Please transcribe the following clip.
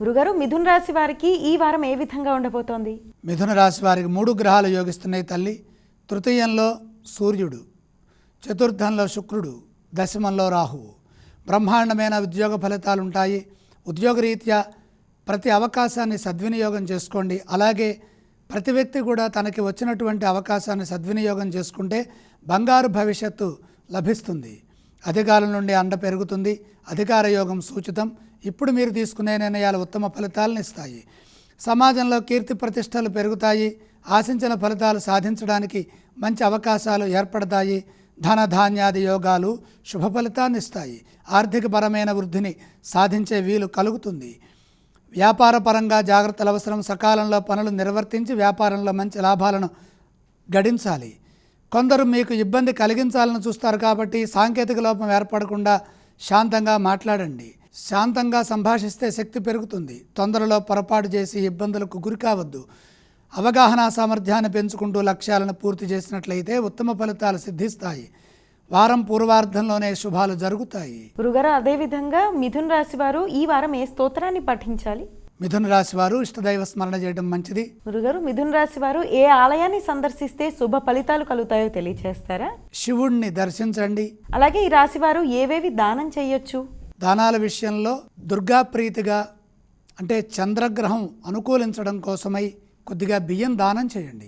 గురుగారు, మిథున రాశి వారికి ఈ వారం ఏ విధంగా ఉండబోతోంది? మిథున రాశి వారికి 3 గ్రహాలు యోగిస్తున్నాయి తల్లి. తృతీయంలో సూర్యుడు, చతుర్థంలో శుక్రుడు, దశమంలో రాహువు. బ్రహ్మాండమైన ఉద్యోగ ఫలితాలు ఉంటాయి. ఉద్యోగరీత్యా ప్రతి అవకాశాన్ని సద్వినియోగం చేసుకోండి. అలాగే ప్రతి వ్యక్తి కూడా తనకి వచ్చినటువంటి అవకాశాన్ని సద్వినియోగం చేసుకుంటే బంగారు భవిష్యత్తు లభిస్తుంది. అధికారుల నుండి అండ పెరుగుతుంది. అధికార యోగం సూచితం. ఇప్పుడు మీరు తీసుకునే నిర్ణయాలు ఉత్తమ ఫలితాలను ఇస్తాయి. సమాజంలో కీర్తి ప్రతిష్టలు పెరుగుతాయి. ఆశించిన ఫలితాలు సాధించడానికి మంచి అవకాశాలు ఏర్పడతాయి. ధన ధాన్యాది యోగాలు శుభ ఫలితాన్ని ఇస్తాయి. ఆర్థికపరమైన వృద్ధిని సాధించే వీలు కలుగుతుంది. వ్యాపారపరంగా జాగ్రత్తలు అవసరం. సకాలంలో పనులు నిర్వర్తించి వ్యాపారంలో మంచి లాభాలను గడించాలి. కొందరు మీకు ఇబ్బంది కలిగించాలని చూస్తారు కాబట్టి సాంకేతిక లోపం ఏర్పడకుండా శాంతంగా మాట్లాడండి. శాంతంగా సంభాషిస్తే శక్తి పెరుగుతుంది. తొందరలో పొరపాటు చేసి ఇబ్బందులకు గురి కావద్దు. అవగాహన సామర్థ్యాన్ని పెంచుకుంటూ లక్ష్యాలను పూర్తి చేసినట్లయితే ఉత్తమ ఫలితాలు సిద్ధిస్తాయి. వారం పూర్వార్ధంలోనే శుభాలు జరుగుతాయి. గురుగారు, అదేవిధంగా మిథున రాశి వారు ఈ వారం ఏ స్తోత్రాన్ని పఠించాలి? మిథున రాశి వారు ఇష్టదైవ స్మరణ చేయడం మంచిది. గురుగారు, మిథున రాశి వారు ఏ ఆలయాన్ని సందర్శిస్తే శుభ ఫలితాలు కలుగుతాయో తెలియచేస్తారా? శివుణ్ణి దర్శించండి. అలాగే ఈ రాశి వారు ఏవేవి దానం చేయొచ్చు? దానాల విషయంలో దుర్గా ప్రీతిగా, అంటే చంద్రగ్రహం అనుకూలించడం కోసమై కొద్దిగా బియ్యం దానం చేయండి.